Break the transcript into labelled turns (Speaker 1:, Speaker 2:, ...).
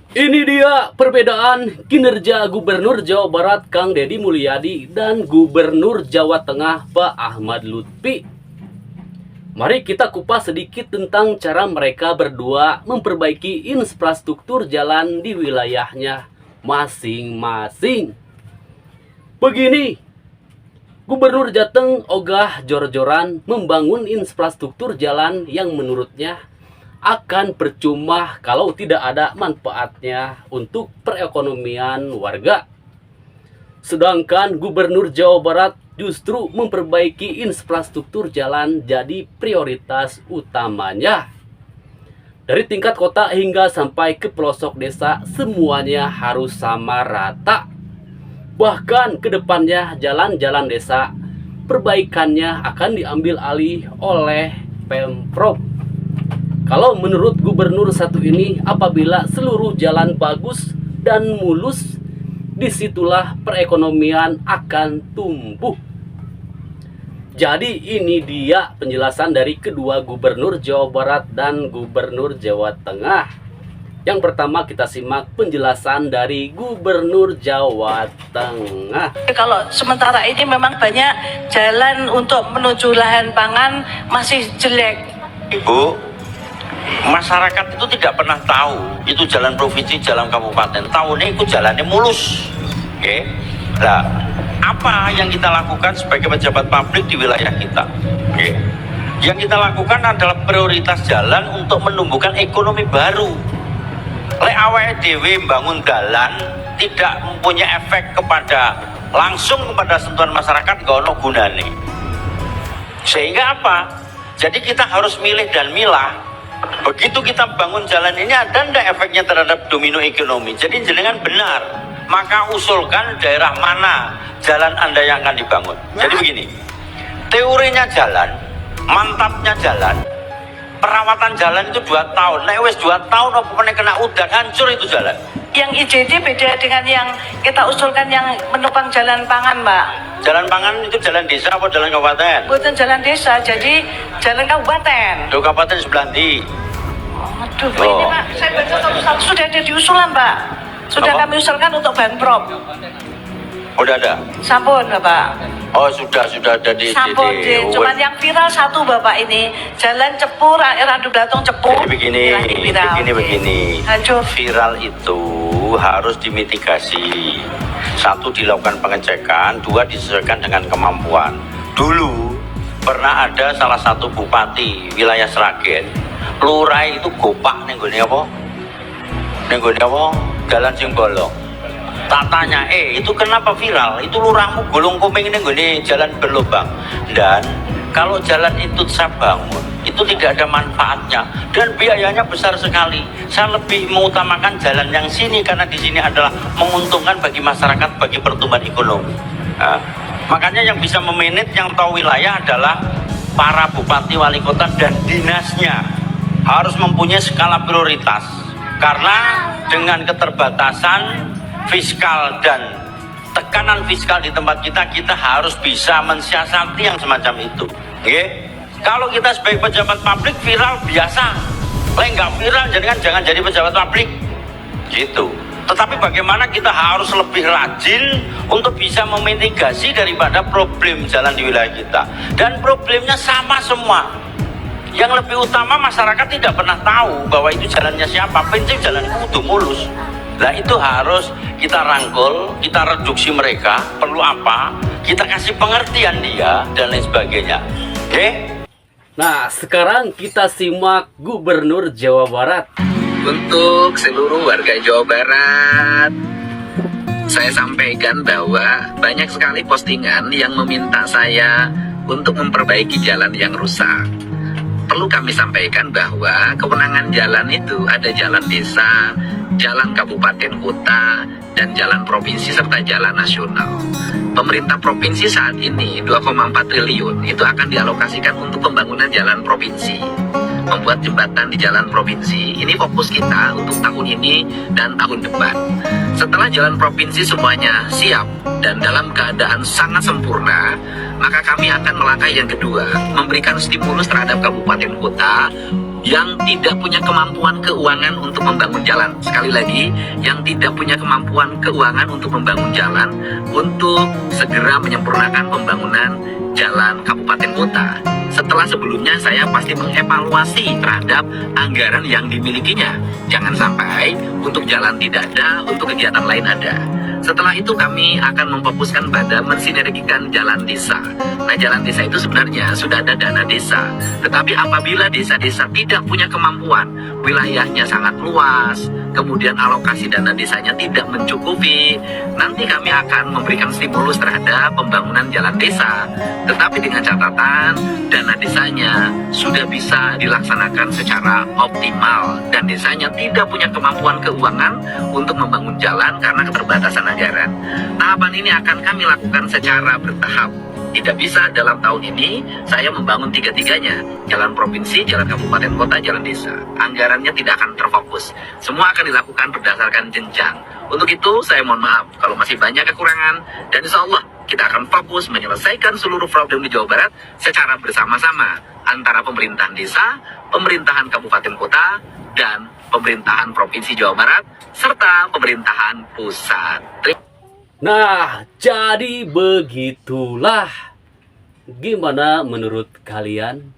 Speaker 1: Ini dia perbedaan kinerja Gubernur Jawa Barat Kang Deddy Mulyadi dan Gubernur Jawa Tengah Pak Ahmad Lutfi. Mari kita kupas sedikit tentang cara mereka berdua memperbaiki infrastruktur jalan di wilayahnya masing-masing. Begini, Gubernur Jateng ogah jor-joran membangun infrastruktur jalan yang menurutnya akan percuma kalau tidak ada manfaatnya untuk perekonomian warga. Sedangkan Gubernur Jawa Barat justru memperbaiki infrastruktur jalan jadi prioritas utamanya. Dari tingkat kota hingga sampai ke pelosok desa, semuanya harus sama rata. Bahkan ke depannya jalan-jalan desa, perbaikannya akan diambil alih oleh Pemprov. Kalau menurut gubernur satu ini, apabila seluruh jalan bagus dan mulus, disitulah perekonomian akan tumbuh. Jadi ini dia penjelasan dari kedua gubernur Jawa Barat dan gubernur Jawa Tengah. Yang pertama kita simak penjelasan dari gubernur Jawa Tengah.
Speaker 2: Kalau sementara ini memang banyak jalan untuk menuju lahan pangan masih jelek.
Speaker 3: Ibu, masyarakat itu tidak pernah tahu itu jalan provinsi, jalan kabupaten. Tahunnya itu jalannya mulus. Oke. Nah, apa yang kita lakukan sebagai pejabat publik di wilayah kita? Oke. Yang kita lakukan adalah prioritas jalan untuk menumbuhkan ekonomi baru. Lek awake dhewe bangun jalan tidak mempunyai efek langsung kepada sentuhan masyarakat, gak ono gunane. Sehingga apa? Jadi kita harus milih dan milah. Begitu kita bangun jalan ini, ada ndak efeknya terhadap domino ekonomi? Jadi jenengan benar, maka usulkan daerah mana jalan Anda yang akan dibangun. Jadi begini, teorinya jalan, mantapnya jalan, perawatan jalan itu 2 tahun. Nek wis 2 tahun apa meneh kena udan, hancur itu jalan.
Speaker 2: Yang IJD beda dengan yang kita usulkan yang menopang jalan pangan, Mbak.
Speaker 3: Jalan pangan itu jalan desa apa jalan kabupaten?
Speaker 2: Bukan jalan desa, jadi jalan kabupaten.
Speaker 3: Di kabupaten sebelah ndi?
Speaker 2: Aduh, ini Pak, saya baca satu-satu sudah ada di usulan, Pak. Sudah
Speaker 3: Apa?
Speaker 2: kami usulkan untuk Pemprov.
Speaker 3: Udah ada?
Speaker 2: Sampun, Bapak.
Speaker 3: Oh sudah ada di
Speaker 2: Sampun, cuman yang viral satu, Bapak, ini jalan Cepu, Randu Blatong Cepu.
Speaker 3: Jadi begini.
Speaker 2: Hancur.
Speaker 3: Viral itu harus dimitigasi. 1, dilakukan pengecekan. 2, disesuaikan dengan kemampuan. Dulu pernah ada salah satu bupati wilayah Sragen, lurah itu gopak nenggone apa? Jalan sing bolong. Tak tanya, itu kenapa viral? Itu lurahmu gulung kuping nenggone jalan berlubang. Dan kalau jalan itu saya bangun, itu tidak ada manfaatnya dan biayanya besar sekali. Saya lebih mengutamakan jalan yang sini karena di sini adalah menguntungkan bagi masyarakat, bagi pertumbuhan ekonomi. Nah, makanya yang bisa memanage, yang tahu wilayah adalah para bupati, wali kota dan dinasnya harus mempunyai skala prioritas. Karena dengan keterbatasan fiskal dan tekanan fiskal di tempat kita harus bisa mensiasati yang semacam itu. Kalau kita sebagai pejabat publik viral biasa, nggak viral jangan jadi pejabat publik gitu. Tetapi bagaimana kita harus lebih rajin untuk bisa memitigasi daripada problem jalan di wilayah kita. Dan problemnya sama semua. Yang lebih utama masyarakat tidak pernah tahu bahwa itu jalannya siapa. Penting jalan itu mulus. Nah itu harus kita rangkul, kita reduksi mereka, perlu apa, kita kasih pengertian dia, dan lain sebagainya.
Speaker 1: Nah, sekarang kita simak Gubernur Jawa Barat.
Speaker 4: Untuk seluruh warga Jawa Barat, saya sampaikan bahwa banyak sekali postingan yang meminta saya untuk memperbaiki jalan yang rusak. Perlu kami sampaikan bahwa kewenangan jalan itu ada jalan desa, jalan kabupaten kota, dan jalan provinsi serta jalan nasional. Pemerintah provinsi saat ini 2,4 triliun itu akan dialokasikan untuk pembangunan jalan provinsi. Membuat jembatan di jalan provinsi, ini fokus kita untuk tahun ini dan tahun depan. Setelah jalan provinsi semuanya siap dan dalam keadaan sangat sempurna, maka kami akan melangkah yang kedua, memberikan stimulus terhadap kabupaten kota yang tidak punya kemampuan keuangan untuk membangun jalan. Sekali lagi, yang tidak punya kemampuan keuangan untuk membangun jalan, untuk segera menyempurnakan pembangunan jalan kabupaten kota. Setelah sebelumnya saya pasti mengevaluasi terhadap anggaran yang dimilikinya. Jangan sampai untuk jalan tidak ada, untuk kegiatan lain ada. Setelah itu kami akan memfokuskan pada mensinergikan jalan desa. Nah, jalan desa itu sebenarnya sudah ada dana desa. Tetapi apabila desa-desa tidak punya kemampuan, wilayahnya sangat luas, kemudian alokasi dana desanya tidak mencukupi, nanti kami akan memberikan stimulus terhadap pembangunan jalan desa. Tetapi dengan catatan, dana desanya sudah bisa dilaksanakan secara optimal dan desanya tidak punya kemampuan keuangan untuk membangun jalan karena keterbatasan anggaran. Tahapan ini akan kami lakukan secara bertahap. Tidak bisa dalam tahun ini saya membangun tiga-tiganya, jalan provinsi, jalan kabupaten kota, jalan desa. Anggarannya tidak akan terfokus. Semua akan dilakukan berdasarkan jenjang. Untuk itu saya mohon maaf kalau masih banyak kekurangan, dan insya Allah kita akan fokus menyelesaikan seluruh problem di Jawa Barat secara bersama-sama antara pemerintahan desa, pemerintahan kabupaten kota, dan pemerintahan provinsi Jawa Barat, serta pemerintahan pusat.
Speaker 1: Nah, jadi begitulah. Gimana menurut kalian?